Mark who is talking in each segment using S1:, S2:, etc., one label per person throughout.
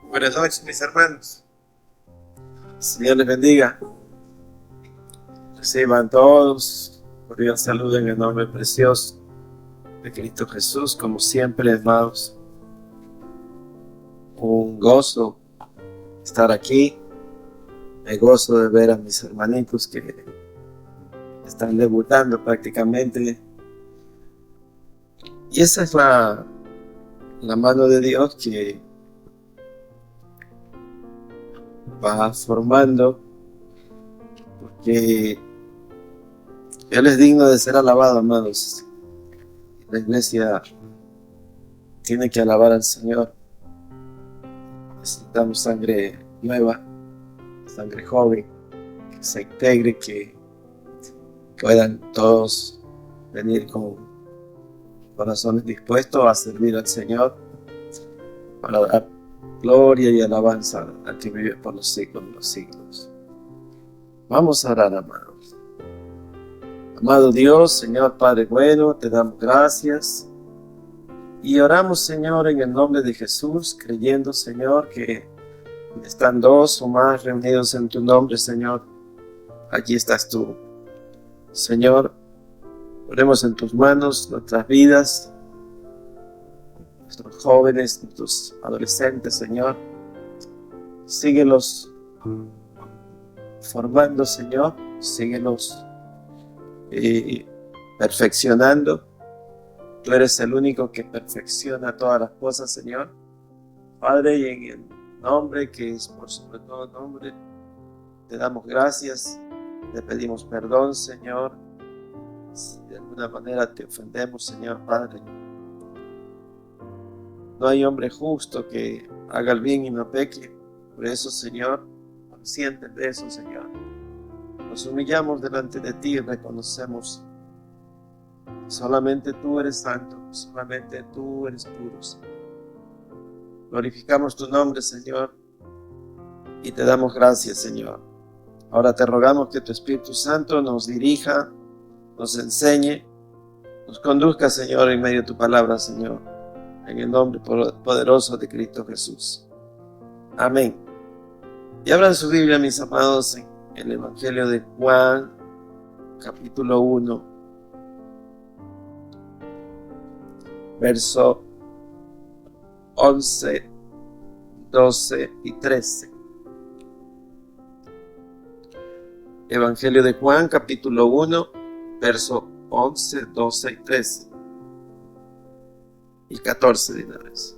S1: Buenas noches, mis hermanos. Señor les bendiga. Reciban todos cordial saludo en el nombre precioso de Cristo Jesús. Como siempre, hermanos, un gozo estar aquí. Me gozo de ver a mis hermanitos que están debutando prácticamente. Y esa es la mano de Dios que va formando, porque Él es digno de ser alabado, hermanos. La iglesia tiene que alabar al Señor. Necesitamos sangre nueva, sangre joven, que se integre, que puedan todos venir con corazones dispuestos a servir al Señor, para dar gloria y alabanza al que vive por los siglos de los siglos. Vamos a orar, amados. Amado Dios, Señor Padre bueno, te damos gracias y oramos, Señor, en el nombre de Jesús, creyendo, Señor, que están dos o más reunidos en tu nombre, Señor, allí estás tú. Señor, ponemos en tus manos nuestras vidas, nuestros jóvenes, nuestros adolescentes, Señor. Síguelos formando, Señor. Síguelos perfeccionando. Tú eres el único que perfecciona todas las cosas, Señor. Padre, y en el nombre que es por sobre todo nombre, te damos gracias. Te pedimos perdón, Señor, si de alguna manera te ofendemos, Señor Padre. No hay hombre justo que haga el bien y no peque. Por eso, Señor, conscientes de eso, Señor, nos humillamos delante de ti y reconocemos que solamente tú eres santo, solamente tú eres puro, Señor. Glorificamos tu nombre, Señor, y te damos gracias, Señor. Ahora te rogamos que tu Espíritu Santo nos dirija, nos enseñe, nos conduzca, Señor, en medio de tu palabra, Señor, en el nombre poderoso de Cristo Jesús. Amén. Y abran su Biblia, mis amados, en el Evangelio de Juan, capítulo 1, verso 11, 12 y 13. Evangelio de Juan, capítulo 1, verso 11, 12 y 13. Y 14 de una vez.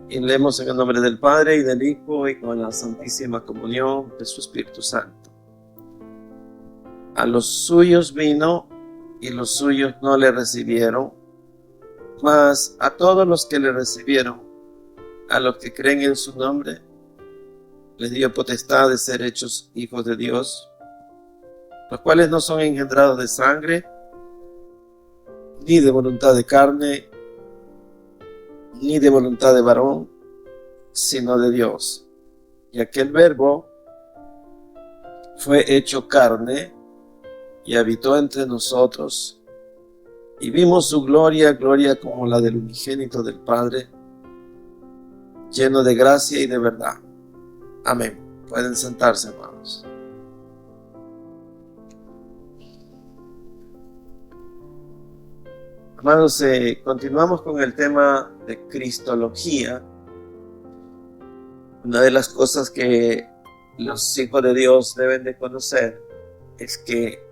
S1: Y leemos en el nombre del Padre, y del Hijo, y con la santísima comunión de su Espíritu Santo. A los suyos vino, y los suyos no le recibieron, mas a todos los que le recibieron, a los que creen en su nombre, les dio potestad de ser hechos hijos de Dios, los cuales no son engendrados de sangre, ni de voluntad de carne, ni de voluntad de varón, sino de Dios. Y aquel Verbo fue hecho carne y habitó entre nosotros, y vimos su gloria, gloria como la del unigénito del Padre, lleno de gracia y de verdad. Amén. Pueden sentarse, hermanos. Hermanos, continuamos con el tema de Cristología. Una de las cosas que los hijos de Dios deben de conocer es que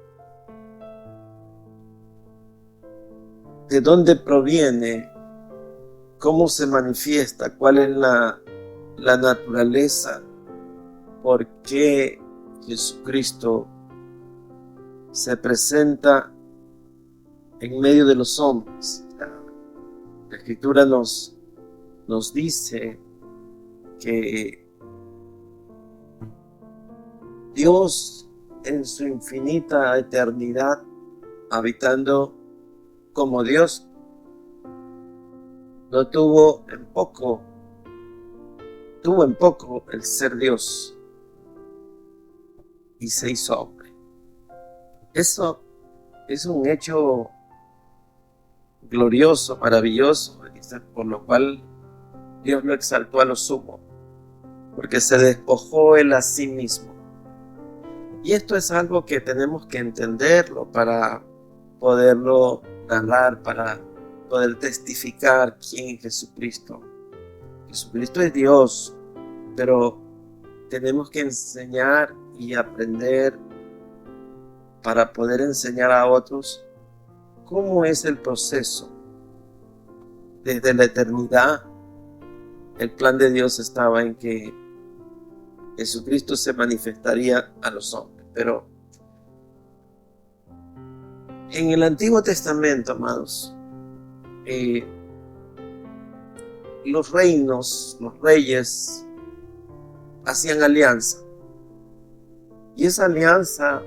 S1: de dónde proviene, cómo se manifiesta, cuál es la naturaleza, por qué Jesucristo se presenta en medio de los hombres. La Escritura nos dice que Dios, en su infinita eternidad, habitando como Dios, no tuvo en poco el ser Dios y se hizo hombre. Eso es un hecho glorioso, maravilloso, dice, por lo cual Dios lo exaltó a lo sumo, porque se despojó él a sí mismo. Y esto es algo que tenemos que entenderlo para poderlo narrar, para poder testificar quién es Jesucristo. Jesucristo es Dios, pero tenemos que enseñar y aprender para poder enseñar a otros cómo es el proceso. Desde la eternidad, el plan de Dios estaba en que Jesucristo se manifestaría a los hombres. Pero en el Antiguo Testamento, amados, los reinos, los reyes, hacían alianza. Y esa alianza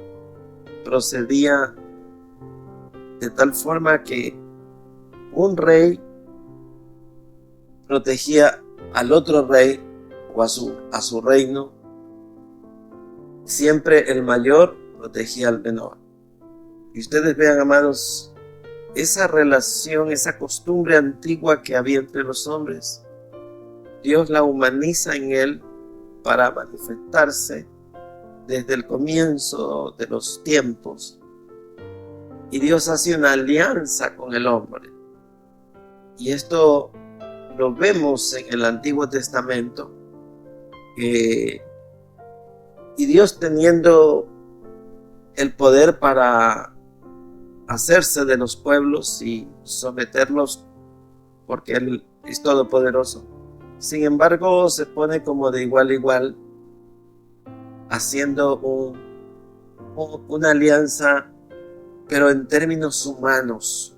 S1: procedía de tal forma que un rey protegía al otro rey o a su reino. Siempre el mayor protegía al menor. Y ustedes vean, amados, esa relación, esa costumbre antigua que había entre los hombres, Dios la humaniza en él para manifestarse desde el comienzo de los tiempos. Y Dios hace una alianza con el hombre. Y esto lo vemos en el Antiguo Testamento. Y Dios, teniendo el poder para hacerse de los pueblos y someterlos, porque Él es todopoderoso, sin embargo se pone como de igual a igual, haciendo una alianza, pero en términos humanos,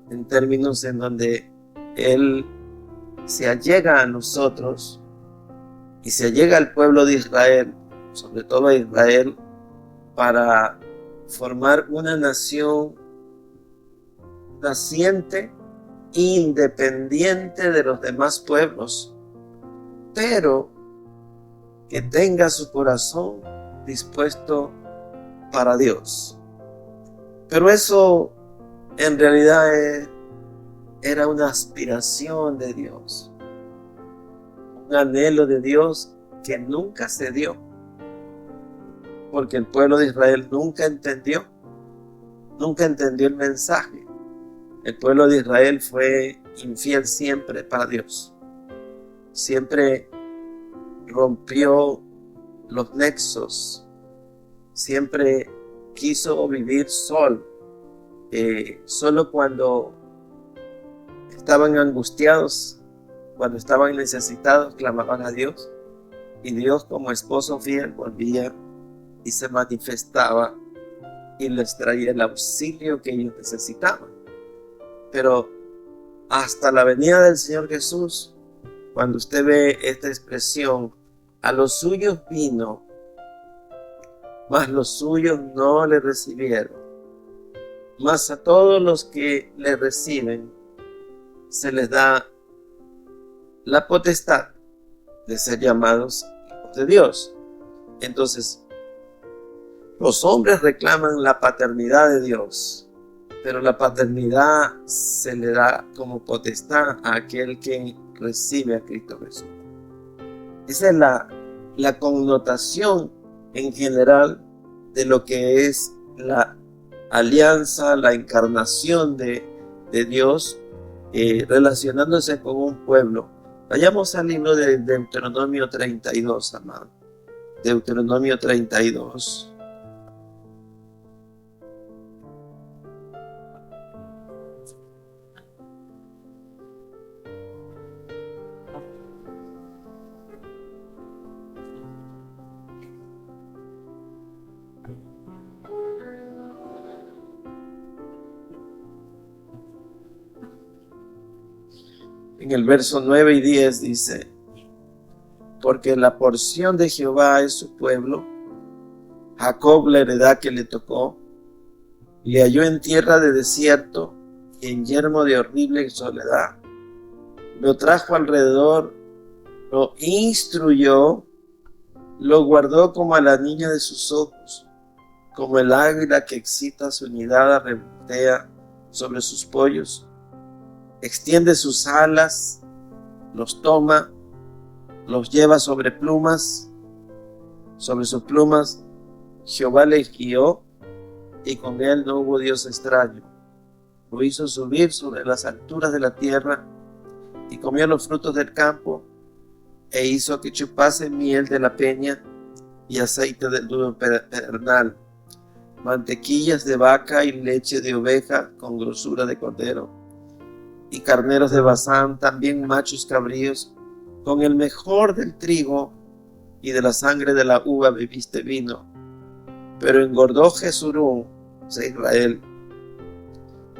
S1: en términos en donde Él se allega a nosotros y se allega al pueblo de Israel, sobre todo a Israel, para formar una nación naciente, independiente de los demás pueblos, pero que tenga su corazón dispuesto para Dios. Pero eso en realidad era una aspiración de Dios, un anhelo de Dios que nunca se dio, porque el pueblo de Israel nunca entendió el mensaje. El pueblo de Israel fue infiel siempre para Dios, siempre rompió los nexos, siempre quiso vivir solo cuando estaban angustiados, cuando estaban necesitados, clamaban a Dios, y Dios, como esposo fiel, volvía y se manifestaba y les traía el auxilio que ellos necesitaban. Pero hasta la venida del Señor Jesús, cuando usted ve esta expresión, a los suyos vino, mas los suyos no le recibieron, mas a todos los que le reciben se les da la potestad de ser llamados hijos de Dios. Entonces, los hombres reclaman la paternidad de Dios, pero la paternidad se le da como potestad a aquel que recibe a Cristo Jesús. Esa es la connotación en general de lo que es la alianza, la encarnación de Dios, relacionándose con un pueblo. Vayamos al libro de Deuteronomio 32, amado. Deuteronomio 32. En el verso 9 y 10 dice: porque la porción de Jehová es su pueblo, Jacob la heredad que le tocó, le halló en tierra de desierto y en yermo de horrible soledad. Lo trajo alrededor, lo instruyó, lo guardó como a la niña de sus ojos, como el águila que excita su nidada, revolotea sobre sus pollos. extiende sus alas, los toma, los lleva sobre plumas, sobre sus plumas. Jehová le guió y con él no hubo Dios extraño. Lo hizo subir sobre las alturas de la tierra y comió los frutos del campo e hizo que chupase miel de la peña y aceite del duro pedernal, mantequillas de vaca y leche de oveja con grosura de cordero, y carneros de Basán, también machos cabríos, con el mejor del trigo y de la sangre de la uva bebiste vino. Pero engordó Jesurún, o sea, Israel,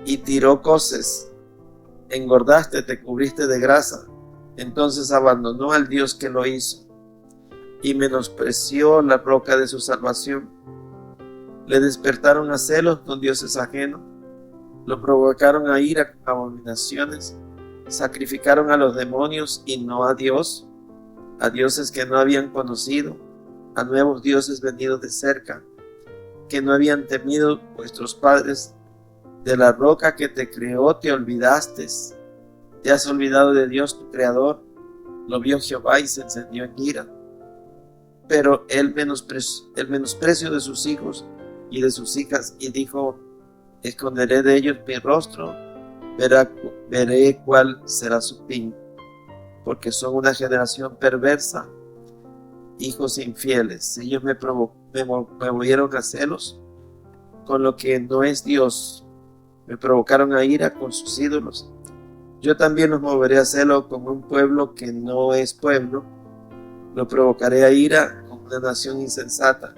S1: y tiró coces. Engordaste, te cubriste de grasa. Entonces abandonó al Dios que lo hizo y menospreció la roca de su salvación. Le despertaron a celos con dioses ajenos, lo provocaron a ira con abominaciones, sacrificaron a los demonios y no a Dios, a dioses que no habían conocido, a nuevos dioses venidos de cerca, que no habían temido vuestros padres. De la roca que te creó te olvidaste, te has olvidado de Dios tu creador. Lo vio Jehová y se encendió en ira. Pero el menosprecio de sus hijos y de sus hijas, y dijo: esconderé de ellos mi rostro, veré cuál será su fin, porque son una generación perversa, hijos infieles. Ellos me movieron a celos con lo que no es Dios, me provocaron a ira con sus ídolos. Yo también los moveré a celo con un pueblo que no es pueblo, lo provocaré a ira con una nación insensata,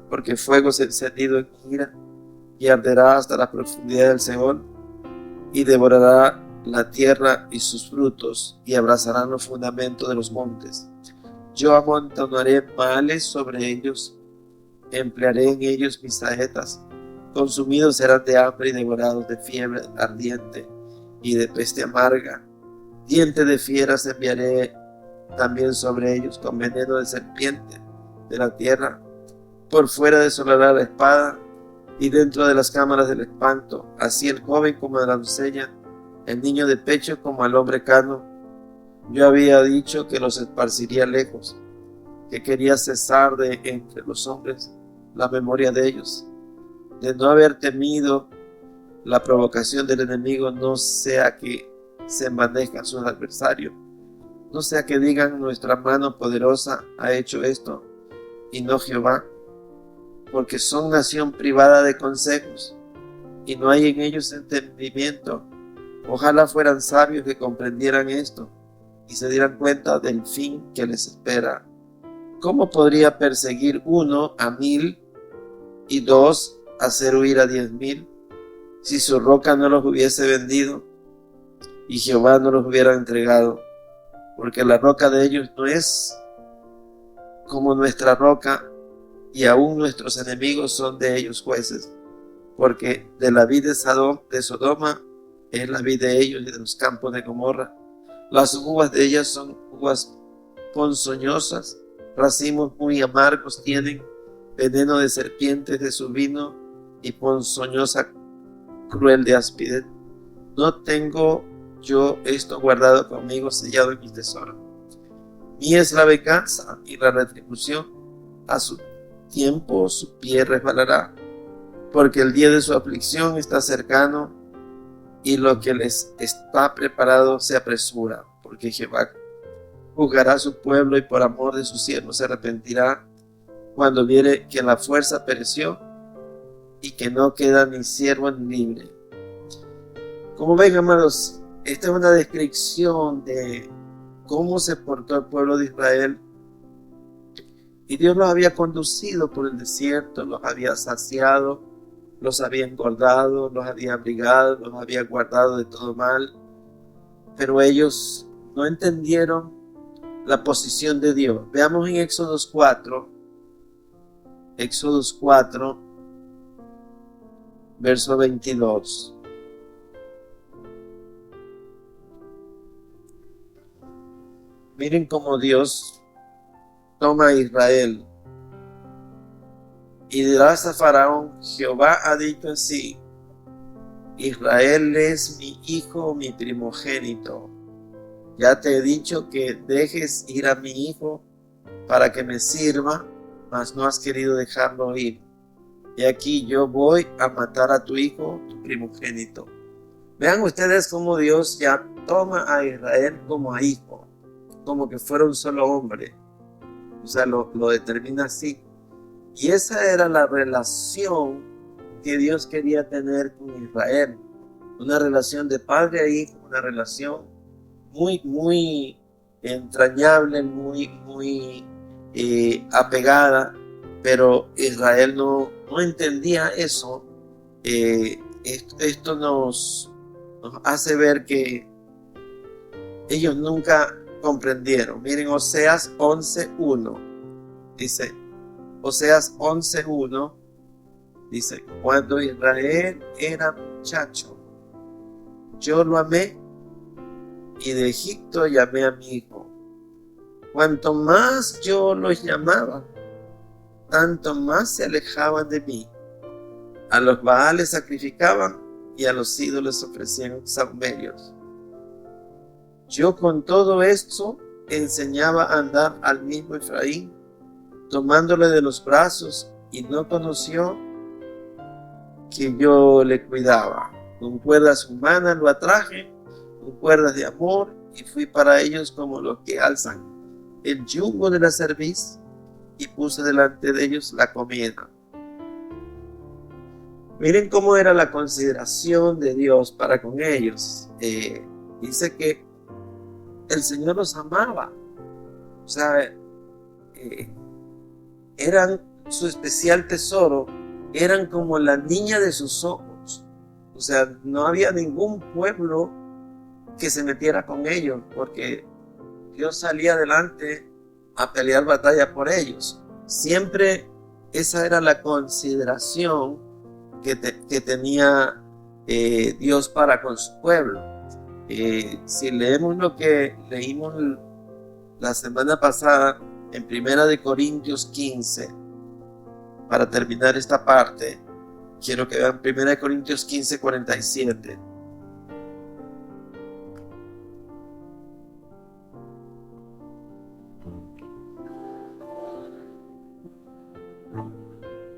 S1: porque fuego se encendido en ira y arderá hasta la profundidad del Seol, y devorará la tierra y sus frutos, y abrazarán los fundamentos de los montes. Yo amontonaré males sobre ellos, emplearé en ellos mis saetas, consumidos serán de hambre y devorados de fiebre ardiente y de peste amarga. Diente de fieras enviaré también sobre ellos, con veneno de serpiente de la tierra. Por fuera desolará la espada, y dentro de las cámaras del espanto, así el joven como la doncella, el niño de pecho como al hombre cano. Yo había dicho que los esparciría lejos, que quería cesar de entre los hombres la memoria de ellos, de no haber temido la provocación del enemigo, no sea que se envanezcan sus adversarios, no sea que digan: nuestra mano poderosa ha hecho esto, y no Jehová, porque son nación privada de consejos, y no hay en ellos entendimiento. Ojalá fueran sabios que comprendieran esto, y se dieran cuenta del fin que les espera. ¿Cómo podría perseguir uno a 1000 y 2 hacer huir a 10,000, si su roca no los hubiese vendido y Jehová no los hubiera entregado? Porque la roca de ellos no es como nuestra roca, y aún nuestros enemigos son de ellos jueces, porque de la vid de Sodoma es la vid de ellos, y de los campos de Gomorra. Las uvas de ellas son uvas ponzoñosas, racimos muy amargos tienen, veneno de serpientes de su vino, y ponzoñosa cruel de áspide. No tengo yo esto guardado conmigo, sellado en mi tesoro. Mía es la venganza y la retribución, a su tiempo su pie resbalará, porque el día de su aflicción está cercano, y lo que les está preparado se apresura, porque Jehová juzgará a su pueblo, y por amor de sus siervos se arrepentirá, cuando viere que la fuerza pereció, y que no queda ni siervo ni libre. Como ven, amados, esta es una descripción de cómo se portó el pueblo de Israel. Y Dios los había conducido por el desierto, los había saciado, los había engordado, los había abrigado, los había guardado de todo mal. Pero ellos no entendieron la posición de Dios. Veamos en Éxodos 4, verso 22. Miren cómo Dios toma a Israel y dirás a Faraón: Jehová ha dicho así, Israel es mi hijo, mi primogénito. Ya te he dicho que dejes ir a mi hijo para que me sirva, mas no has querido dejarlo ir. Y aquí yo voy a matar a tu hijo, tu primogénito. Vean ustedes cómo Dios ya toma a Israel como a hijo, como que fuera un solo hombre. O sea, lo determina así. Y esa era la relación que Dios quería tener con Israel. Una relación de padre a hijo, una relación muy entrañable, muy apegada. Pero Israel no entendía eso. Esto nos hace ver que ellos nunca comprendieron. Miren, Oseas 11:1 dice, Oseas 11:1 dice, cuando Israel era muchacho, yo lo amé y de Egipto llamé a mi hijo. Cuanto más yo los llamaba, tanto más se alejaban de mí. A los Baales sacrificaban y a los ídolos ofrecían saumerios. Yo con todo esto enseñaba a andar al mismo Efraín, tomándole de los brazos, y no conoció que yo le cuidaba. Con cuerdas humanas lo atraje, con cuerdas de amor, y fui para ellos como los que alzan el yugo de la cerviz, y puse delante de ellos la comida. Miren cómo era la consideración de Dios para con ellos. Dice que el Señor los amaba. O sea, eran su especial tesoro, eran como la niña de sus ojos. O sea, no había ningún pueblo que se metiera con ellos, porque Dios salía adelante a pelear batalla por ellos. Siempre esa era la consideración que tenía Dios para con su pueblo. Si leemos lo que leímos la semana pasada en 1 Corintios 15, para terminar esta parte, quiero que vean 1 Corintios 15:47.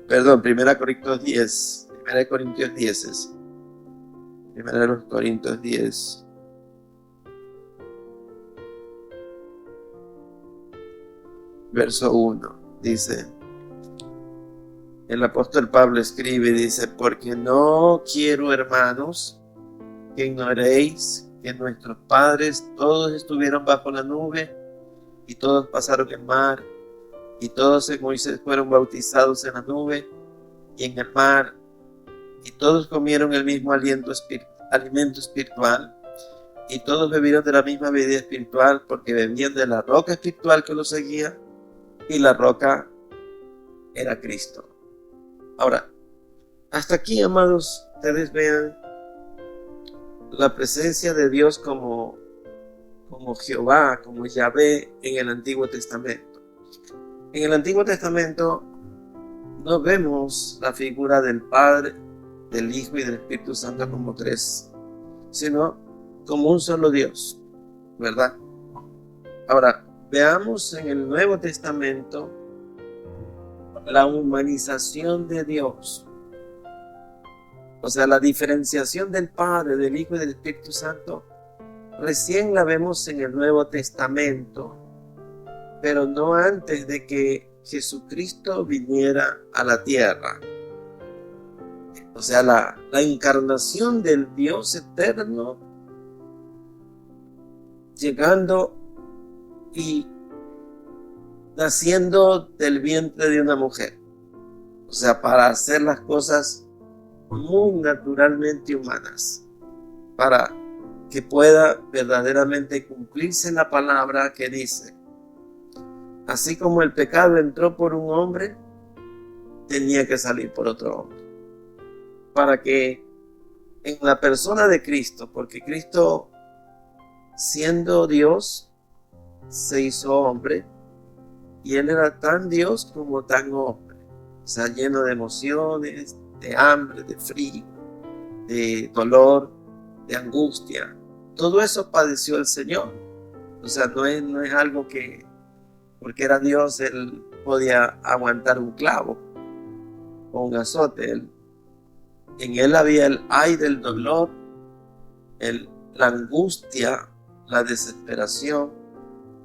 S1: Perdón, 1 Corintios 10. 1 Corintios 10 es. 1 Corintios 10. Verso 1. Dice, el apóstol Pablo escribe y dice, porque no quiero, hermanos, que ignoréis que nuestros padres todos estuvieron bajo la nube y todos pasaron el mar, y todos en Moisés fueron bautizados en la nube y en el mar, y todos comieron el mismo alimento espiritual, y todos bebieron de la misma bebida espiritual, porque bebían de la roca espiritual que los seguía, y la roca era Cristo. Ahora, hasta aquí, amados, ustedes vean la presencia de Dios como Jehová, como Yahvé en el Antiguo Testamento. En el Antiguo Testamento no vemos la figura del Padre, del Hijo y del Espíritu Santo como tres, sino como un solo Dios, ¿verdad? Ahora, veamos en el Nuevo Testamento la humanización de Dios. O sea, la diferenciación del Padre, del Hijo y del Espíritu Santo, recién la vemos en el Nuevo Testamento, pero no antes de que Jesucristo viniera a la tierra. O sea, la encarnación del Dios eterno, llegando y naciendo del vientre de una mujer. O sea, para hacer las cosas muy naturalmente humanas, para que pueda verdaderamente cumplirse la palabra que dice, así como el pecado entró por un hombre, tenía que salir por otro hombre. Para que en la persona de Cristo, porque Cristo, siendo Dios, se hizo hombre, y Él era tan Dios como tan hombre. O sea, lleno de emociones, de hambre, de frío, de dolor, de angustia. Todo eso padeció el Señor. O sea, no es algo que, porque era Dios, Él podía aguantar un clavo o un azote. En Él había el ay del dolor, la angustia, la desesperación,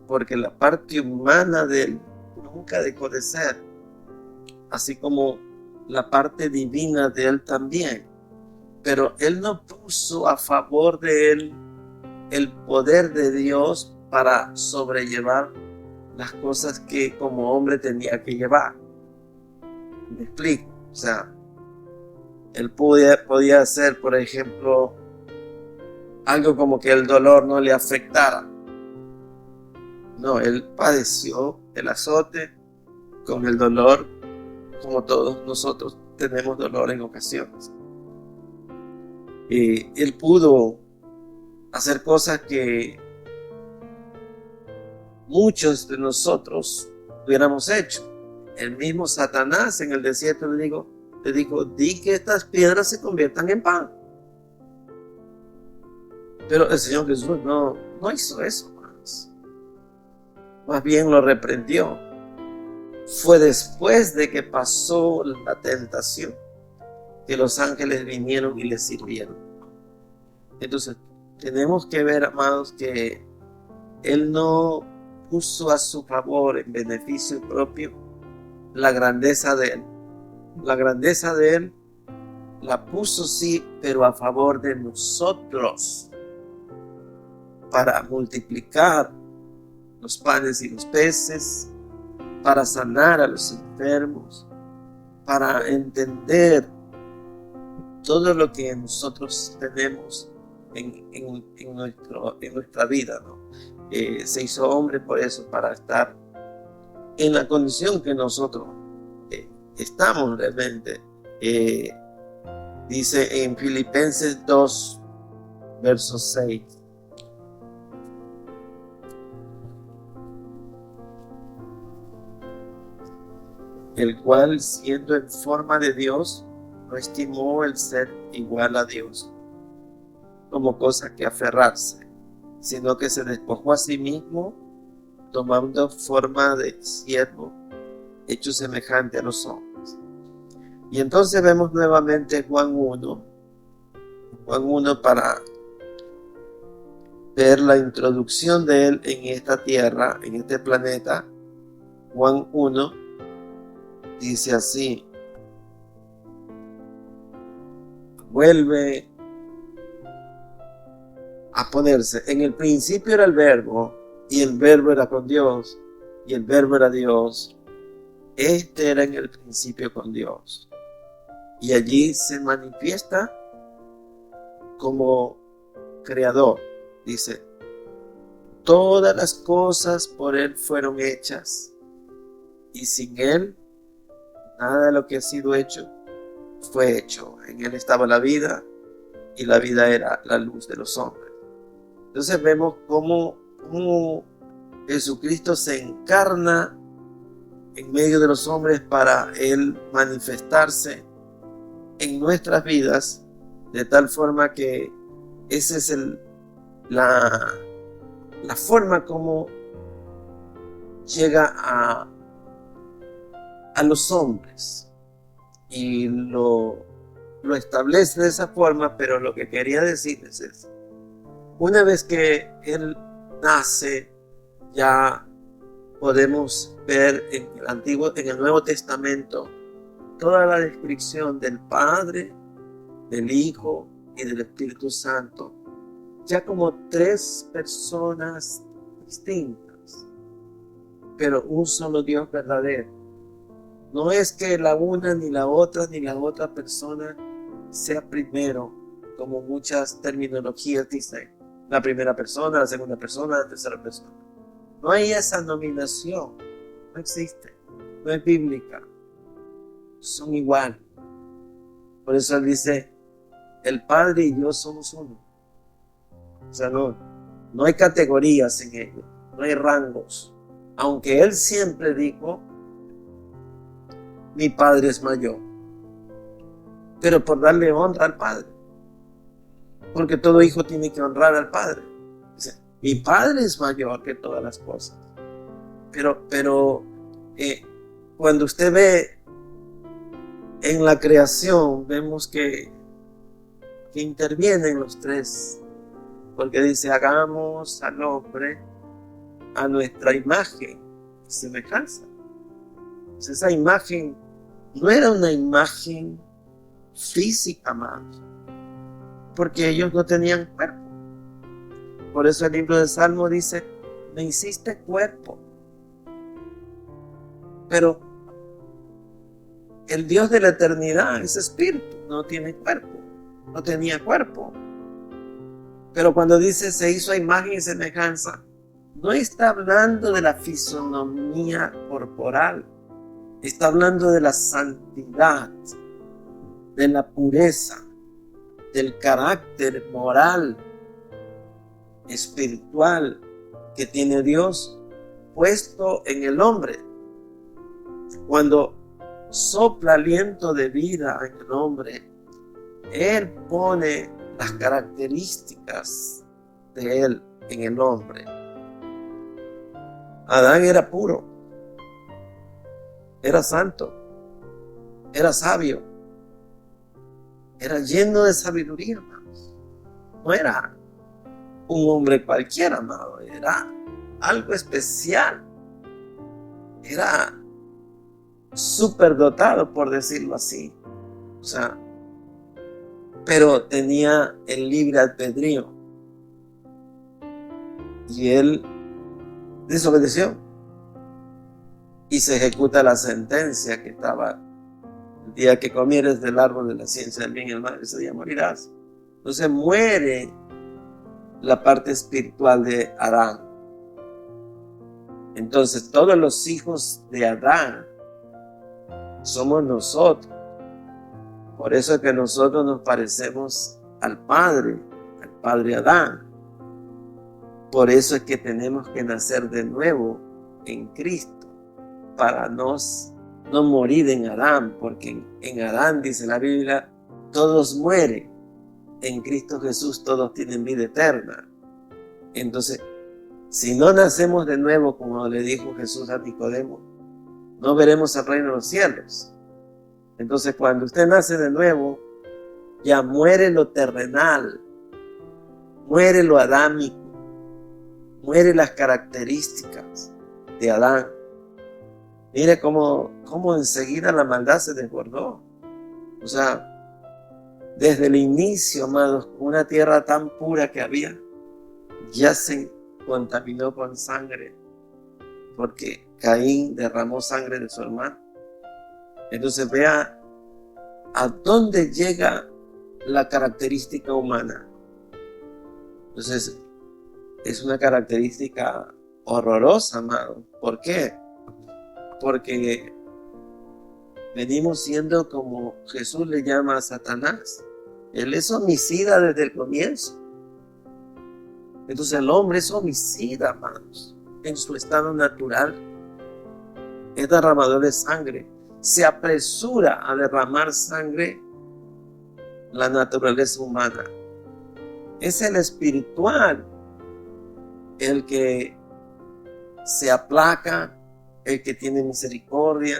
S1: porque la parte humana de Él nunca dejó de ser, así como la parte divina de Él también. Pero Él no puso a favor de Él el poder de Dios para sobrellevar las cosas que como hombre tenía que llevar. ¿Me explico? O sea, Él podía hacer, por ejemplo, algo como que el dolor no le afectara. No, Él padeció el azote con el dolor, como todos nosotros tenemos dolor en ocasiones. Y Él pudo hacer cosas que muchos de nosotros hubiéramos hecho. El mismo Satanás en el desierto le dijo, di que estas piedras se conviertan en pan. Pero el Señor Jesús no hizo eso más bien lo reprendió. Fue después de que pasó la tentación que los ángeles vinieron y le sirvieron. Entonces, tenemos que ver, amados, que Él no puso a su favor en beneficio propio la grandeza de Él. La grandeza de Él la puso sí, pero a favor de nosotros, para multiplicar los panes y los peces, para sanar a los enfermos, para entender todo lo que nosotros tenemos en nuestra vida, ¿no? Se hizo hombre por eso, para estar en la condición que nosotros estamos realmente. Dice en Filipenses 2, verso 6. El cual, siendo en forma de Dios, no estimó el ser igual a Dios como cosa que aferrarse, sino que se despojó a sí mismo, tomando forma de siervo, hecho semejante a los hombres. Y entonces vemos nuevamente Juan 1 para ver la introducción de Él en esta tierra, en este planeta. Juan 1 dice así: vuelve a ponerse. En el principio era el verbo, y el verbo era con Dios, y el verbo era Dios. Este era en el principio con Dios. Y allí se manifiesta como creador. Dice, todas las cosas por Él fueron hechas, y sin Él nada de lo que ha sido hecho fue hecho. En Él estaba la vida, y la vida era la luz de los hombres. Entonces vemos cómo Jesucristo se encarna en medio de los hombres para Él manifestarse en nuestras vidas, de tal forma que esa es la forma como llega a los hombres, y lo establece de esa forma. Pero lo que quería decirles es, una vez que Él nace, ya podemos ver en el Nuevo Testamento toda la descripción del Padre, del Hijo y del Espíritu Santo, ya como tres personas distintas, pero un solo Dios verdadero. No es que la una ni la otra persona sea primero, como muchas terminologías dicen, la primera persona, la segunda persona, la tercera persona. No hay esa nominación, no existe, no es bíblica, son igual. Por eso Él dice, el Padre y yo somos uno. O sea, no hay categorías en ello, no hay rangos. Aunque Él siempre dijo, mi Padre es mayor, pero por darle honra al Padre. porque todo hijo tiene que honrar al padre. Dice, mi padre es mayor que todas las cosas. Pero cuando usted ve en la creación, vemos que intervienen los tres, porque dice, hagamos al hombre a nuestra imagen y semejanza. Entonces, esa imagen no era una imagen física más, porque ellos no tenían cuerpo. Por eso el libro de Salmo dice, me hiciste cuerpo. Pero el Dios de la eternidad es espíritu, no tiene cuerpo, no tenía cuerpo. Pero cuando dice se hizo a imagen y semejanza, no está hablando de la fisonomía corporal, está hablando de la santidad, de la pureza, del carácter moral, espiritual que tiene Dios puesto en el hombre. Cuando sopla aliento de vida en el hombre, Él pone las características de Él en el hombre. Adán era puro, era santo, era sabio, era lleno de sabiduría, amados. No era un hombre cualquiera, amado, era algo especial, era superdotado, por decirlo así. O sea, pero tenía el libre albedrío y él desobedeció y se ejecuta la sentencia que estaba: el día que comieres del árbol de la ciencia del bien y el mal, ese día morirás. Entonces muere la parte espiritual de Adán. Entonces todos los hijos de Adán somos nosotros. Por eso es que nosotros nos parecemos al Padre Adán. Por eso es que tenemos que nacer de nuevo en Cristo, para no morir en Adán, porque en Adán, dice la Biblia, todos mueren. En Cristo Jesús todos tienen vida eterna. Entonces, si no nacemos de nuevo, como le dijo Jesús a Nicodemo, no veremos el reino de los cielos. Entonces, cuando usted nace de nuevo, ya muere lo terrenal, muere lo adámico, muere las características de Adán. Mire cómo enseguida la maldad se desbordó. O sea, desde el inicio, amados, una tierra tan pura que había, ya se contaminó con sangre, porque Caín derramó sangre de su hermano. Entonces vea a dónde llega la característica humana. Entonces es una característica horrorosa, amado. ¿Por qué? Porque venimos siendo como Jesús le llama a Satanás. Él es homicida desde el comienzo. Entonces el hombre es homicida, amados, en su estado natural. Es derramador de sangre. Se apresura a derramar sangre la naturaleza humana. Es el espiritual el que se aplaca, el que tiene misericordia,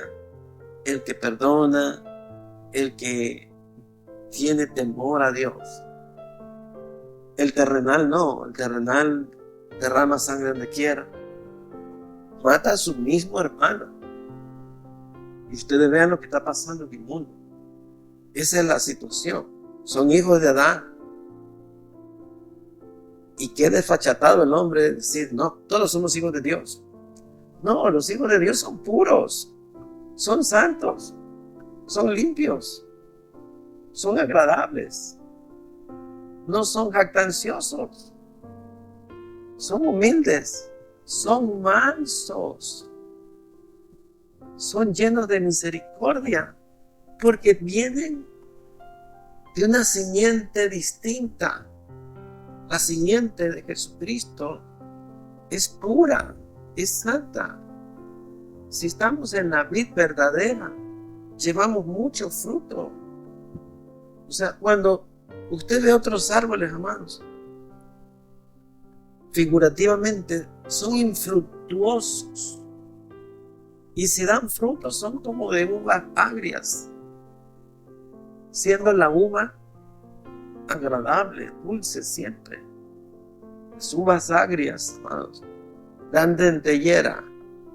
S1: el que perdona, el que tiene temor a Dios. El terrenal no, el terrenal derrama sangre donde quiera, mata a su mismo hermano. Y ustedes vean lo que está pasando en el mundo. Esa es la situación. Son hijos de Adán. Y qué desfachatado el hombre de decir, no, todos somos hijos de Dios. No, los hijos de Dios son puros, son santos, son limpios, son agradables, no son jactanciosos, son humildes, son mansos, son llenos de misericordia, porque vienen de una simiente distinta. La simiente de Jesucristo es pura, es santa. Si estamos en la vid verdadera, llevamos mucho fruto. O sea, cuando Usted ve otros árboles, amados, figurativamente son infructuosos y si dan frutos son como de uvas agrias, siendo la uva agradable, dulce siempre. Las uvas agrias, amados, dan dentellera,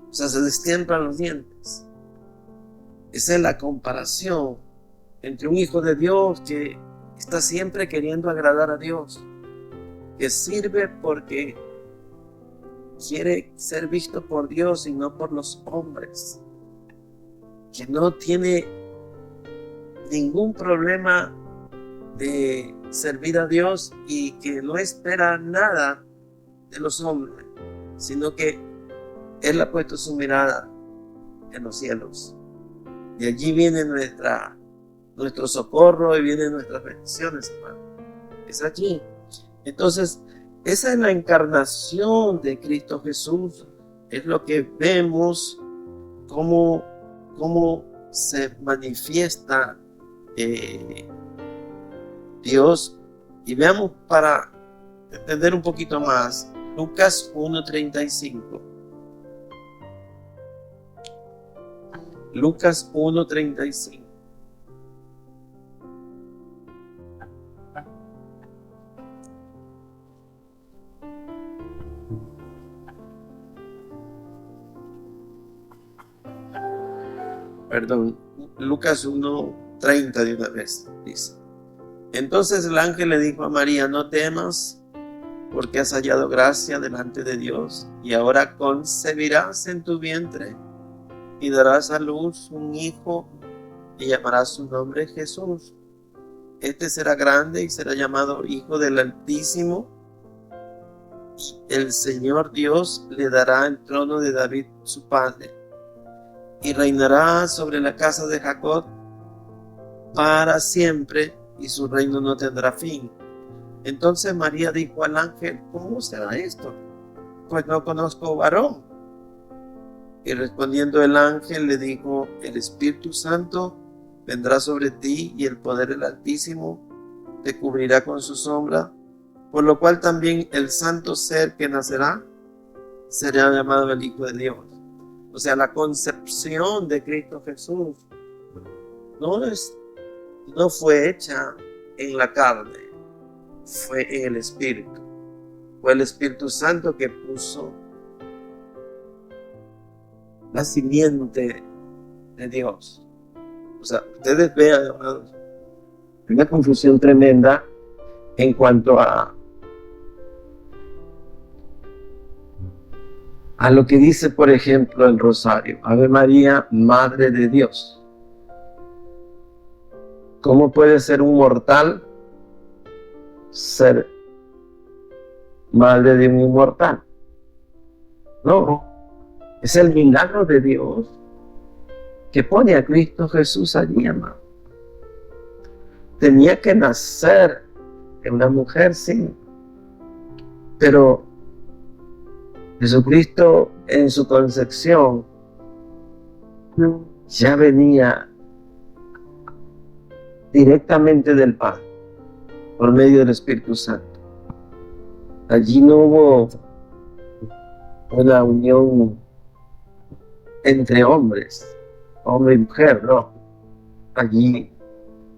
S1: o sea, se destiempan los dientes. Esa es la comparación entre un hijo de Dios que está siempre queriendo agradar a Dios, que sirve porque quiere ser visto por Dios y no por los hombres, que no tiene ningún problema de servir a Dios y que no espera nada de los hombres, sino que Él ha puesto su mirada en los cielos. De allí viene nuestro socorro y vienen nuestras bendiciones, hermano. Es allí. Entonces, esa es la encarnación de Cristo Jesús. Es lo que vemos, cómo se manifiesta Dios. Y veamos para entender un poquito más, Lucas 1:35. Lucas 1:35. Perdón, Lucas 1:30 de una vez, dice. Entonces el ángel le dijo a María, no temas, porque has hallado gracia delante de Dios, y ahora concebirás en tu vientre, y darás a luz un hijo, y llamarás su nombre Jesús. Este será grande y será llamado Hijo del Altísimo, y el Señor Dios le dará el trono de David su padre, y reinará sobre la casa de Jacob para siempre, y su reino no tendrá fin. Entonces María dijo al ángel, ¿cómo será esto? Pues no conozco varón. Y respondiendo el ángel le dijo, el Espíritu Santo vendrá sobre ti y el poder del Altísimo te cubrirá con su sombra, por lo cual también el santo ser que nacerá será llamado el Hijo de Dios. O sea, la concepción de Cristo Jesús no fue hecha en la carne, fue en el Espíritu. Fue el Espíritu Santo que puso la simiente de Dios. O sea, ustedes vean, hermanos, una confusión tremenda en cuanto a lo que dice, por ejemplo, el rosario. Ave María, Madre de Dios. ¿Cómo puede ser un mortal ser madre de un inmortal? No, es el milagro de Dios que pone a Cristo Jesús allí, amado. Tenía que nacer en una mujer, sí, pero Jesucristo en su concepción ya venía directamente del Padre por medio del Espíritu Santo. Allí no hubo una unión entre hombres, hombre y mujer, no. Allí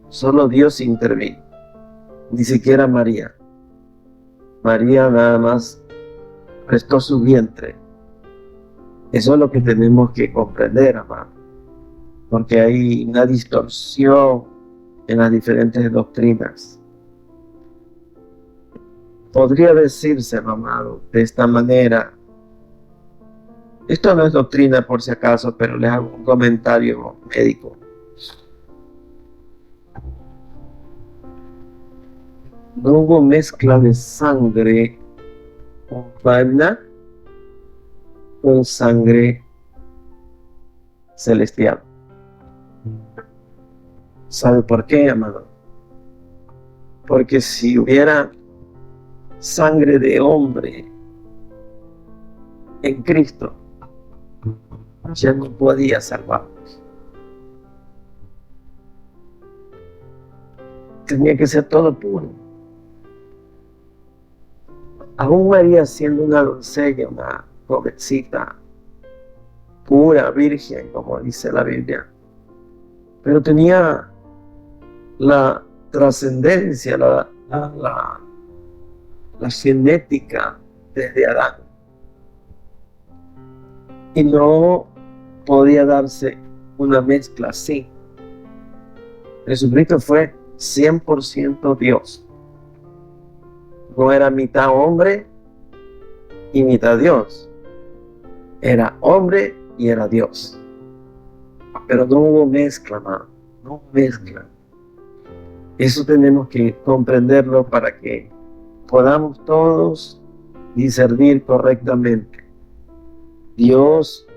S1: solo Dios intervino, ni siquiera María. María nada más prestó su vientre. Eso es lo que tenemos que comprender, amado, porque hay una distorsión en las diferentes doctrinas. Podría decirse, amado, de esta manera. Esto no es doctrina por si acaso, pero les hago un comentario médico. No hubo mezcla de sangre humana con sangre celestial. ¿Sabe por qué, amado? Porque si hubiera sangre de hombre en Cristo, ya no podía salvarnos. tenía que ser todo puro. Aún María, siendo una doncella, una jovencita, pura, virgen, como dice la Biblia, pero tenía la trascendencia, la genética desde Adán. Y no podía darse una mezcla así. Jesucristo fue 100% Dios. No era mitad hombre y mitad Dios. Era hombre y era Dios. Pero no hubo mezcla, hermano. No hubo mezcla. Eso tenemos que comprenderlo para que podamos todos discernir correctamente. Dios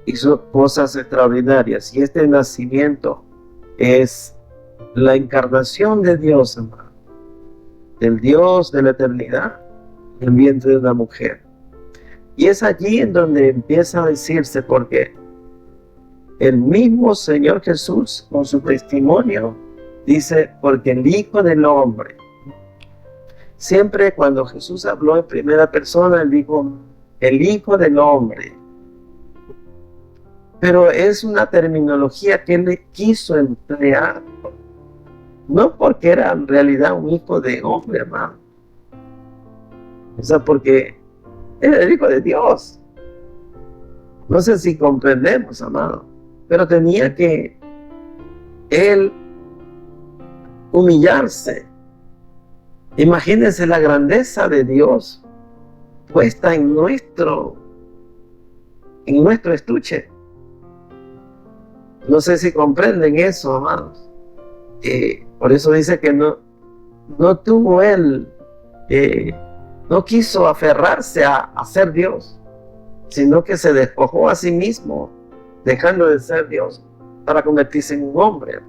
S1: hizo cosas extraordinarias y este nacimiento es la encarnación de Dios, hermano, del Dios de la eternidad en el vientre de una mujer. Y es allí en donde empieza a decirse, porque el mismo Señor Jesús con su testimonio dice, porque el Hijo del Hombre, siempre cuando Jesús habló en primera persona, él dijo, el Hijo del Hombre. Pero es una terminología que él le quiso emplear, no porque era en realidad un hijo de hombre, hermano. O sea, porque era el Hijo de Dios. No sé si comprendemos, amado, pero tenía que él humillarse. Imagínense la grandeza de Dios puesta en nuestro estuche. No sé si comprenden eso, amados. Por eso dice que no tuvo él, no quiso aferrarse a ser Dios, sino que se despojó a sí mismo, dejando de ser Dios para convertirse en un hombre.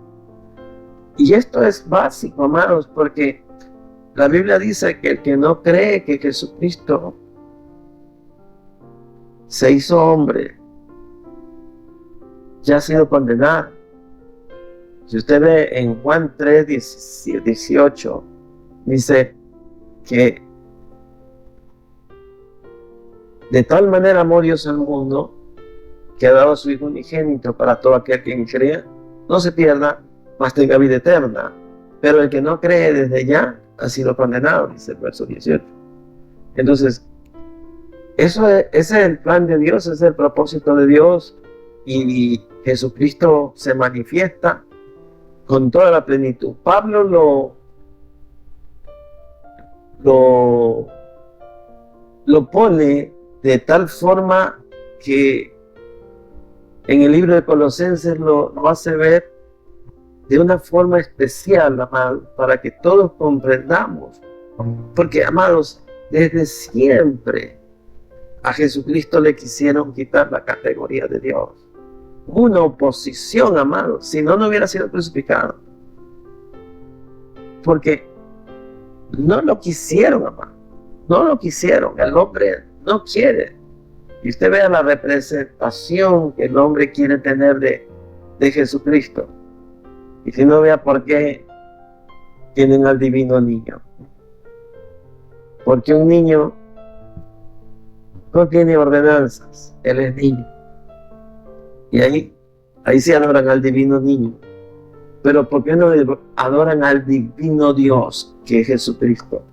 S1: Y esto es básico, amados, porque la Biblia dice que el que no cree que Jesucristo se hizo hombre, ya ha sido condenado. Si usted ve en Juan 3, 18, dice que de tal manera amó Dios al mundo que ha dado a su Hijo unigénito para todo aquel que en crea no se pierda, mas tenga vida eterna. Pero el que no cree desde ya ha sido condenado, dice el verso 18. Entonces, ese es el plan de Dios, ese es el propósito de Dios, y Jesucristo se manifiesta con toda la plenitud. Pablo lo pone de tal forma que en el libro de Colosenses lo hace ver de una forma especial, amado, para que todos comprendamos. Porque, amados, desde siempre a Jesucristo le quisieron quitar la categoría de Dios. Una oposición, amado, si no hubiera sido crucificado. Porque no lo quisieron, amado. No lo quisieron. El hombre no quiere. Y usted vea la representación que el hombre quiere tener de Jesucristo. Y si no, vea por qué tienen al divino niño. Porque un niño no tiene ordenanzas. Él es niño. Y ahí se adoran al divino niño. Pero ¿por qué no adoran al divino Dios, que es Jesucristo?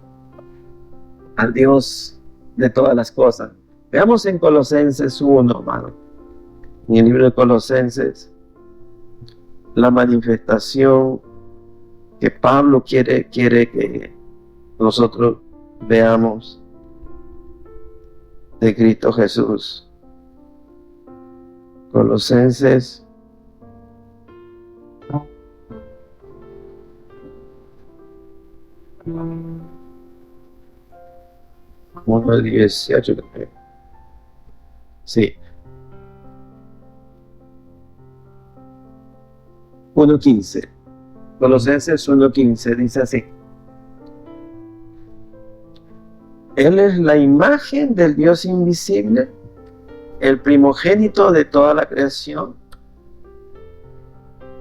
S1: Al Dios de todas las cosas. Veamos en Colosenses 1, hermano. En el libro de Colosenses, la manifestación que Pablo quiere que nosotros veamos de Cristo Jesús. Colosenses 1:18. Sí. 1:15. Colosenses 1:15 dice así: Él es la imagen del Dios invisible, el primogénito de toda la creación,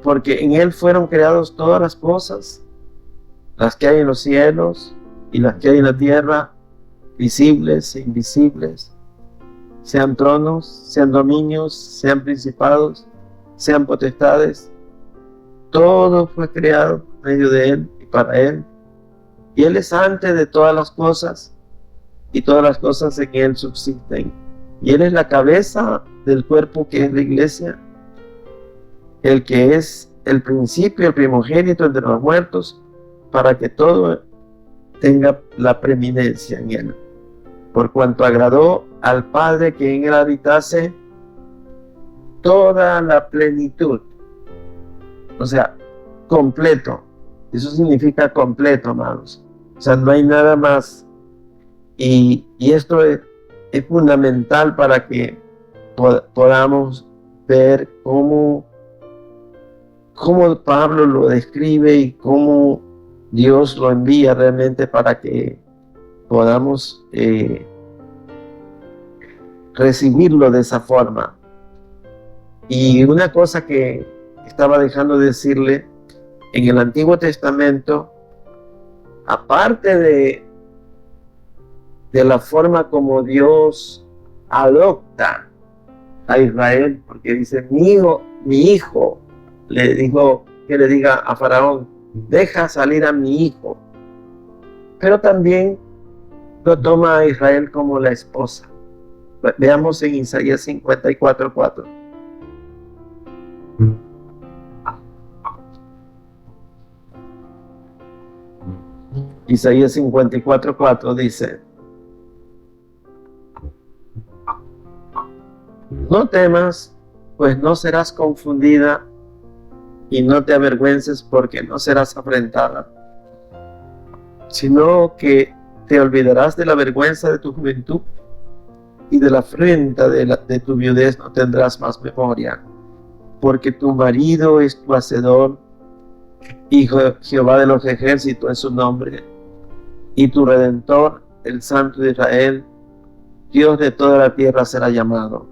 S1: porque en Él fueron creadas todas las cosas, las que hay en los cielos y las que hay en la tierra, visibles e invisibles, sean tronos, sean dominios, sean principados, sean potestades, todo fue creado por medio de Él y para Él. Y Él es antes de todas las cosas, y todas las cosas en Él subsisten. Y Él es la cabeza del cuerpo que es la iglesia, el que es el principio, el primogénito entre los muertos, para que todo tenga la preeminencia en Él. Por cuanto agradó al Padre que en Él habitase toda la plenitud. O sea, completo. Eso significa completo, amados. O sea, no hay nada más. Y esto es fundamental para que podamos ver cómo Pablo lo describe y cómo Dios lo envía realmente para que podamos recibirlo de esa forma. Y una cosa que estaba dejando de decirle, en el Antiguo Testamento, aparte de la forma como Dios adopta a Israel, porque dice, mi hijo, le dijo que le diga a Faraón, deja salir a mi hijo, pero también lo toma a Israel como la esposa. Veamos en Isaías 54:4. Isaías 54:4 dice, no temas, pues no serás confundida, y no te avergüences, porque no serás afrentada, sino que te olvidarás de la vergüenza de tu juventud, y de la afrenta de tu viudez no tendrás más memoria, porque tu marido es tu hacedor, y Jehová de los ejércitos es su nombre, y tu Redentor, el Santo de Israel, Dios de toda la tierra será llamado.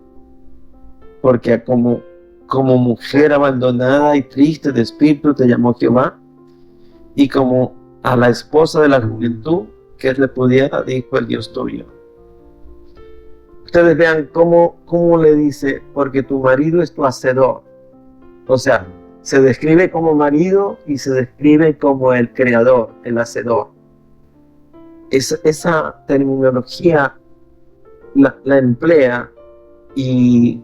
S1: Porque como mujer abandonada y triste de espíritu te llamó Jehová, y como a la esposa de la juventud que es repudiada, dijo el Dios tuyo. Ustedes vean cómo le dice, porque tu marido es tu hacedor. O sea, se describe como marido y se describe como el creador, el hacedor. Esa terminología la emplea y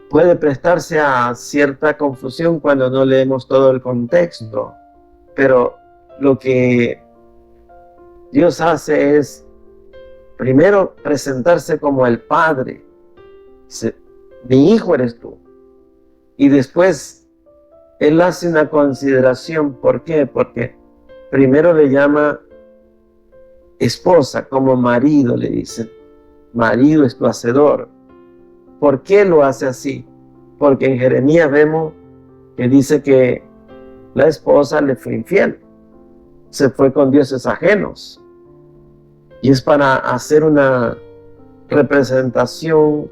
S1: puede prestarse a cierta confusión cuando no leemos todo el contexto, pero lo que Dios hace es primero presentarse como el Padre. Dice, mi hijo eres tú. Y después Él hace una consideración. ¿Por qué? Porque primero le llama esposa, como marido le dice. Marido es tu hacedor. ¿Por qué lo hace así? Porque en Jeremías vemos que dice que la esposa le fue infiel, se fue con dioses ajenos. Y es para hacer una representación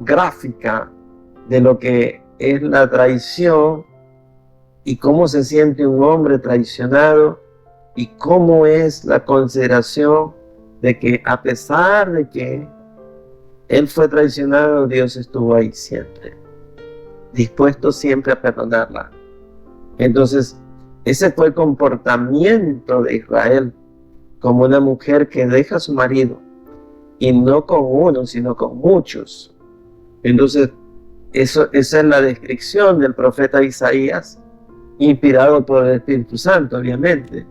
S1: gráfica de lo que es la traición y cómo se siente un hombre traicionado y cómo es la consideración de que a pesar de que él fue traicionado, Dios estuvo ahí siempre, dispuesto siempre a perdonarla. Entonces, ese fue el comportamiento de Israel como una mujer que deja a su marido, y no con uno, sino con muchos. Entonces, esa es la descripción del profeta Isaías, inspirado por el Espíritu Santo, obviamente.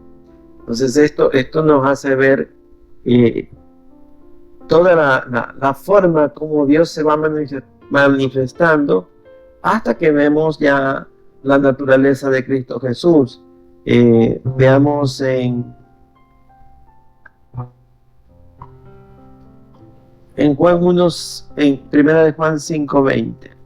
S1: Entonces, esto nos hace ver toda la forma como Dios se va manifestando hasta que vemos ya la naturaleza de Cristo Jesús. Veamos en Juan 1, en 1 de Juan 5:20.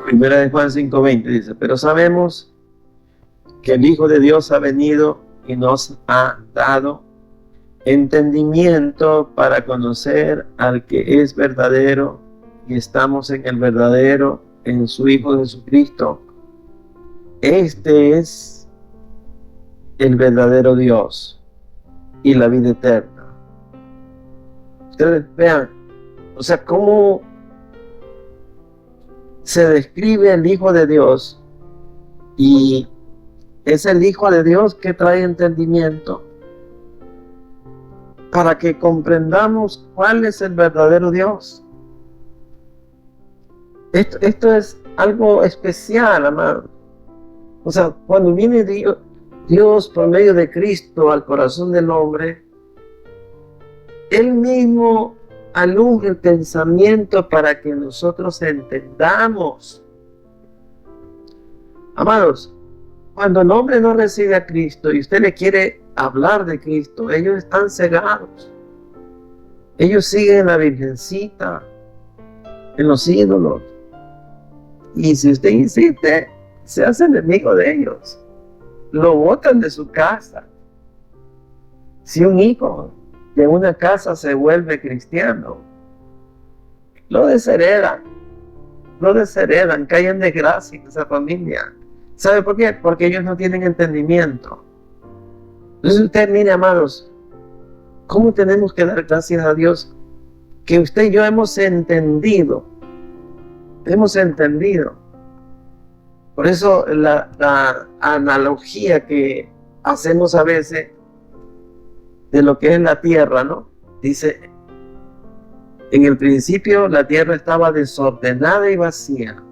S1: Primera de Juan 5:20 dice, pero sabemos que el Hijo de Dios ha venido y nos ha dado entendimiento para conocer al que es verdadero, y estamos en el verdadero, en su Hijo Jesucristo. Este es el verdadero Dios y la vida eterna. Ustedes vean, o sea, cómo se describe el Hijo de Dios, y es el Hijo de Dios que trae entendimiento para que comprendamos cuál es el verdadero Dios. Esto es algo especial, amado. O sea, cuando viene Dios por medio de Cristo al corazón del hombre, Él mismo alumbra el pensamiento para que nosotros entendamos. Amados, cuando el hombre no recibe a Cristo y usted le quiere hablar de Cristo, ellos están cegados. Ellos siguen a la Virgencita, en los ídolos. Y si usted insiste, se hace enemigo de ellos. Lo botan de su casa. Si un hijo de una casa se vuelve cristiano, lo desheredan, caen en desgracia en esa familia. ¿Sabe por qué? Porque ellos no tienen entendimiento. Entonces usted, mire, amados, ¿cómo tenemos que dar gracias a Dios? Que usted y yo hemos entendido. Por eso la analogía que hacemos a veces de lo que es la tierra, ¿no? Dice, en el principio la tierra estaba desordenada y vacía.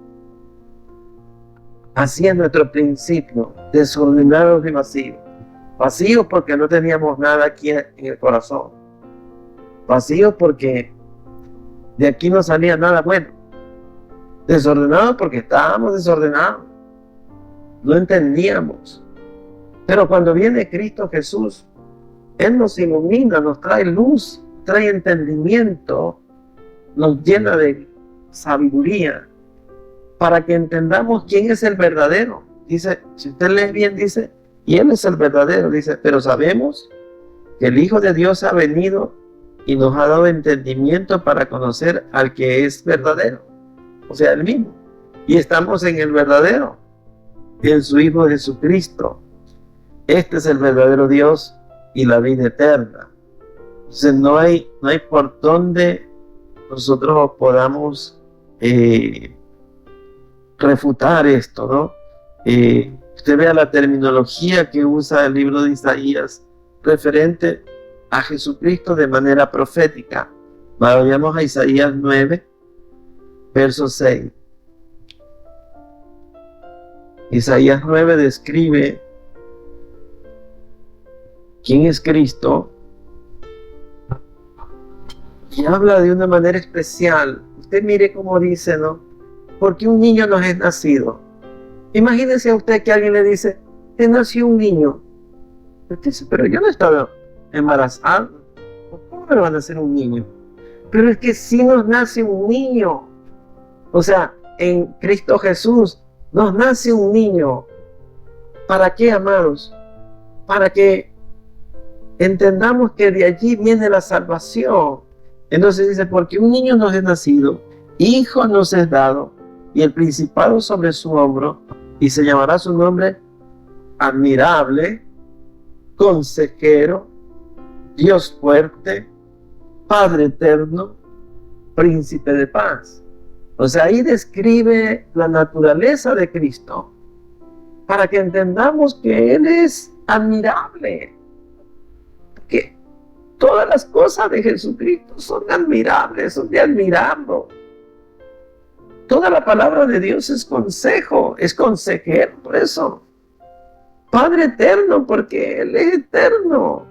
S1: Así es nuestro principio, desordenados y vacíos. Vacíos porque no teníamos nada aquí en el corazón. Vacíos porque de aquí no salía nada bueno. Desordenados porque estábamos desordenados. No entendíamos. Pero cuando viene Cristo Jesús, Él nos ilumina, nos trae luz, trae entendimiento, nos llena de sabiduría para que entendamos quién es el verdadero. Dice, si usted lee bien, dice, y Él es el verdadero. Dice, pero sabemos que el Hijo de Dios ha venido y nos ha dado entendimiento para conocer al que es verdadero. O sea, Él mismo. Y estamos en el verdadero, en su Hijo Jesucristo. Este es el verdadero Dios y la vida eterna. Entonces no hay por donde nosotros podamos refutar esto, ¿no? Usted vea la terminología que usa el libro de Isaías referente a Jesucristo de manera profética. Vayamos a Isaías 9, verso 6. Isaías 9 describe quién es Cristo y habla de una manera especial. Usted mire cómo dice, ¿no? Porque un niño nos es nacido. Imagínese a usted que alguien le dice, te nació un niño. Usted dice, pero yo no estaba embarazado. ¿Cómo me va a nacer un niño? Pero es que sí nos nace un niño. O sea, en Cristo Jesús nos nace un niño. ¿Para qué, amados? Para que entendamos que de allí viene la salvación. Entonces dice, porque un niño nos es nacido, hijo nos es dado, y el principado sobre su hombro, y se llamará su nombre admirable, consejero, Dios fuerte, Padre eterno, príncipe de paz. O sea, ahí describe la naturaleza de Cristo, para que entendamos que Él es admirable. Que todas las cosas de Jesucristo son admirables, son de admirarlo. Toda la palabra de Dios es consejo, es consejero, por eso. Padre eterno, porque Él es eterno.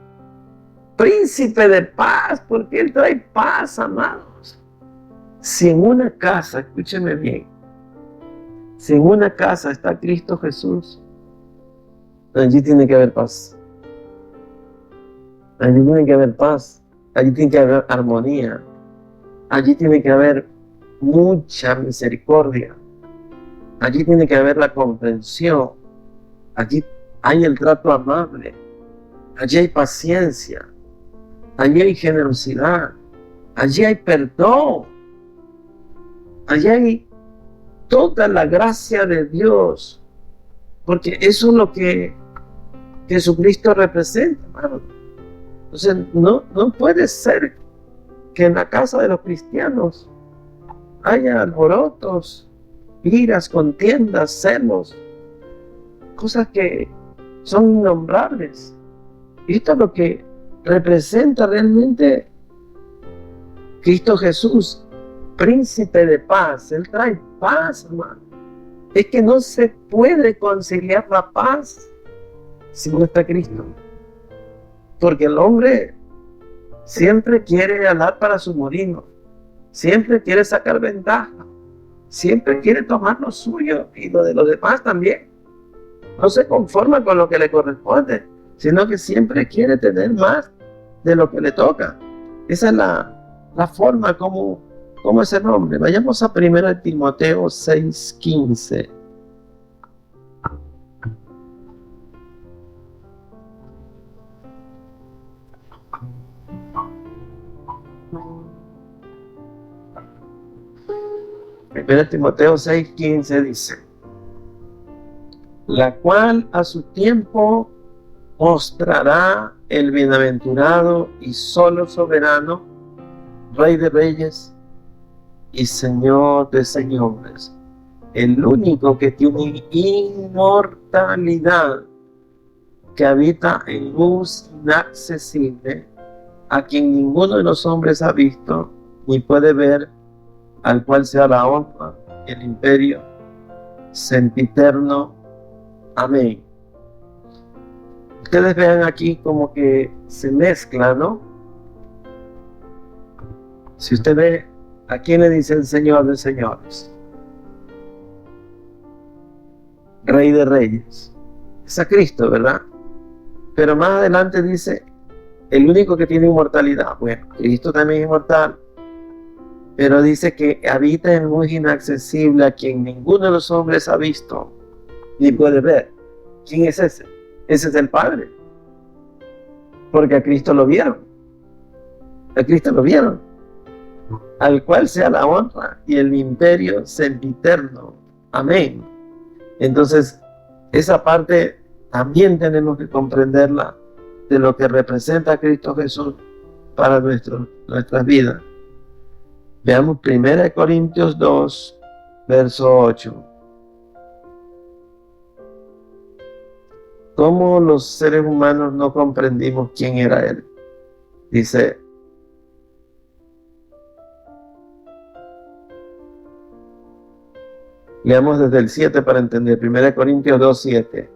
S1: Príncipe de paz, porque Él trae paz, amados. Si en una casa, escúcheme bien, si en una casa está Cristo Jesús, allí tiene que haber paz. Allí tiene que haber paz, allí tiene que haber armonía, allí tiene que haber mucha misericordia, allí tiene que haber la comprensión, allí hay el trato amable, allí hay paciencia, allí hay generosidad, allí hay perdón, allí hay toda la gracia de Dios, porque eso es lo que Jesucristo representa, hermano. Entonces, no puede ser que en la casa de los cristianos haya alborotos, iras, contiendas, celos, cosas que son innombrables. Y esto es lo que representa realmente Cristo Jesús, príncipe de paz. Él trae paz, hermano. Es que no se puede conciliar la paz si no está Cristo. Porque el hombre siempre quiere ganar para su molino, siempre quiere sacar ventaja, siempre quiere tomar lo suyo y lo de los demás también. No se conforma con lo que le corresponde, sino que siempre quiere tener más de lo que le toca. Esa es la forma como es el hombre. Vayamos a 1 Timoteo 6:15. Primera Timoteo 6:15 dice: la cual a su tiempo mostrará el bienaventurado y solo soberano, Rey de reyes y Señor de señores, el único que tiene inmortalidad, que habita en luz inaccesible, a quien ninguno de los hombres ha visto ni puede ver, al cual sea la honra y el imperio sempiterno. Amén. Ustedes vean aquí como que se mezcla, ¿no? Si usted ve, ¿a quién le dicen Señor de señores? Rey de reyes. Es a Cristo, ¿verdad? Pero más adelante dice, el único que tiene inmortalidad. Bueno, Cristo también es inmortal, pero dice que habita en luz inaccesible, a quien ninguno de los hombres ha visto ni puede ver. ¿Quién es ese? Ese es el Padre. Porque a Cristo lo vieron. A Cristo lo vieron. Al cual sea la honra y el imperio sempiterno. Amén. Entonces, esa parte también tenemos que comprenderla, de lo que representa a Cristo Jesús para nuestras vidas. Veamos 1 Corintios 2, verso 8. ¿Cómo los seres humanos no comprendimos quién era Él? Dice, leamos desde el 7 para entender. 1 Corintios 2, 7.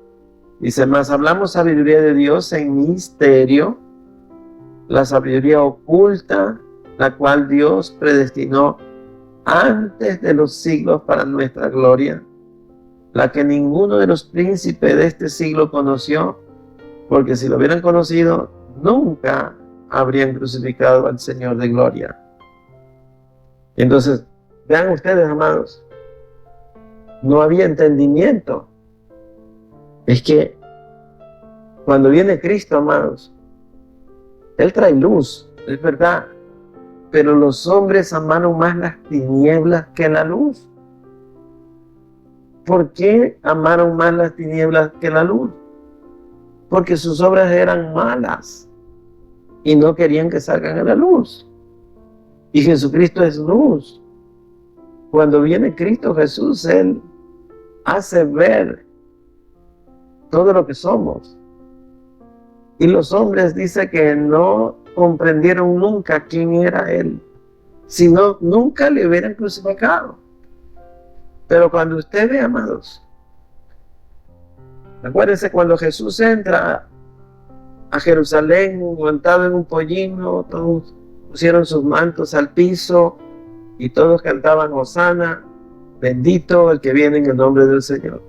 S1: Dice, mas hablamos sabiduría de Dios en misterio, la sabiduría oculta, la cual Dios predestinó antes de los siglos para nuestra gloria, la que ninguno de los príncipes de este siglo conoció, porque si lo hubieran conocido, nunca habrían crucificado al Señor de gloria. Entonces, vean ustedes, amados, no había entendimiento. Es que cuando viene Cristo, amados, Él trae luz, es verdad, pero los hombres amaron más las tinieblas que la luz. ¿Por qué amaron más las tinieblas que la luz? Porque sus obras eran malas y no querían que salgan a la luz. Y Jesucristo es luz. Cuando viene Cristo Jesús, Él hace ver todo lo que somos. Y los hombres dice que no comprendieron nunca quién era Él, sino nunca le hubieran crucificado. Pero cuando usted ve, amados, acuérdense cuando Jesús entra a Jerusalén montado en un pollino, todos pusieron sus mantos al piso y todos cantaban Hosana, bendito el que viene en el nombre del Señor.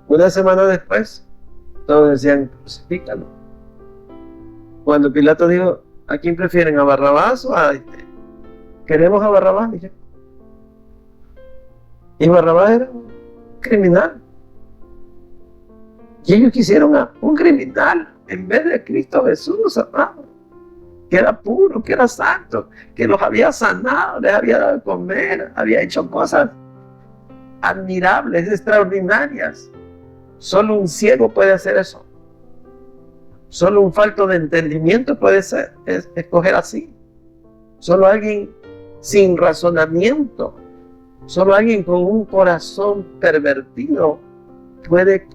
S1: Una semana después, todos decían, crucifícalo. Cuando Pilato dijo, ¿a quién prefieren, a Barrabás o a este? Queremos a Barrabás, dije. Y Barrabás era un criminal. Y ellos quisieron a un criminal en vez de Cristo Jesús, amado, que era puro, que era santo, que los había sanado, les había dado de comer, había hecho cosas admirables, extraordinarias. Solo un ciego puede hacer eso. Solo un falto de entendimiento puede escoger así. Solo alguien sin razonamiento, solo alguien con un corazón pervertido puede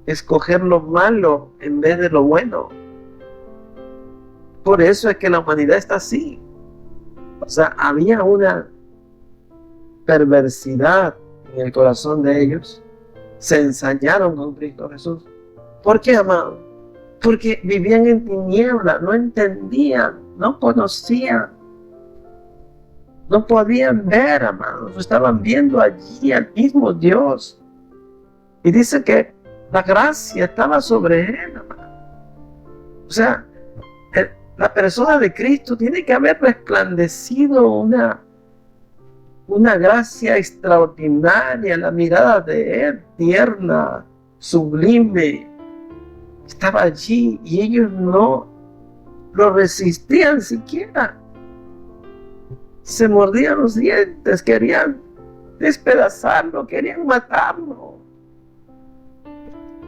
S1: escoger lo malo en vez de lo bueno. Por eso es que la humanidad está así. O sea, había una perversidad en el corazón de ellos. Se ensañaron con Cristo Jesús. ¿Por qué, amado? Porque vivían en tinieblas, no entendían, no conocían, no podían ver, amados. Estaban viendo allí al mismo Dios. Y dice que la gracia estaba sobre él, amado. O sea, la persona de Cristo tiene que haber resplandecido una gracia extraordinaria. La mirada de él, tierna, sublime, estaba allí y ellos no lo resistían siquiera. Se mordían los dientes, querían despedazarlo, querían matarlo.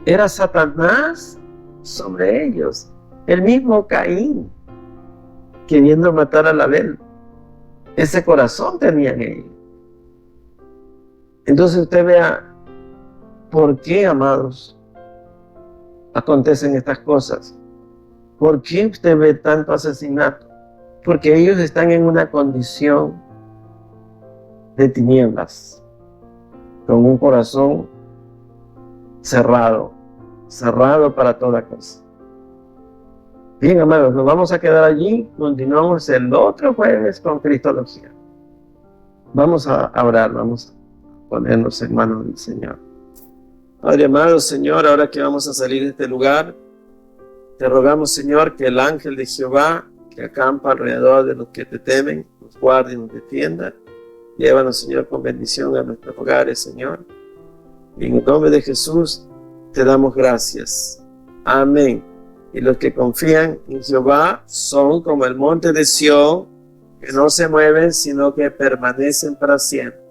S1: Era Satanás sobre ellos, el mismo Caín, queriendo matar a Abel. Ese corazón tenían ellos. Entonces usted vea por qué, amados, acontecen estas cosas. ¿Por qué usted ve tanto asesinato? Porque ellos están en una condición de tinieblas, con un corazón cerrado para toda cosa. Bien, amados, nos vamos a quedar allí. Continuamos el otro jueves con Cristología. Vamos a orar, vamos a ponernos en manos del Señor. Padre amado, Señor, ahora que vamos a salir de este lugar, te rogamos, Señor, que el ángel de Jehová, que acampa alrededor de los que te temen, nos guarde y nos defienda. Llévanos, Señor, con bendición a nuestros hogares, Señor. Y en el nombre de Jesús te damos gracias. Amén. Y los que confían en Jehová son como el monte de Sión, que no se mueven, sino que permanecen para siempre.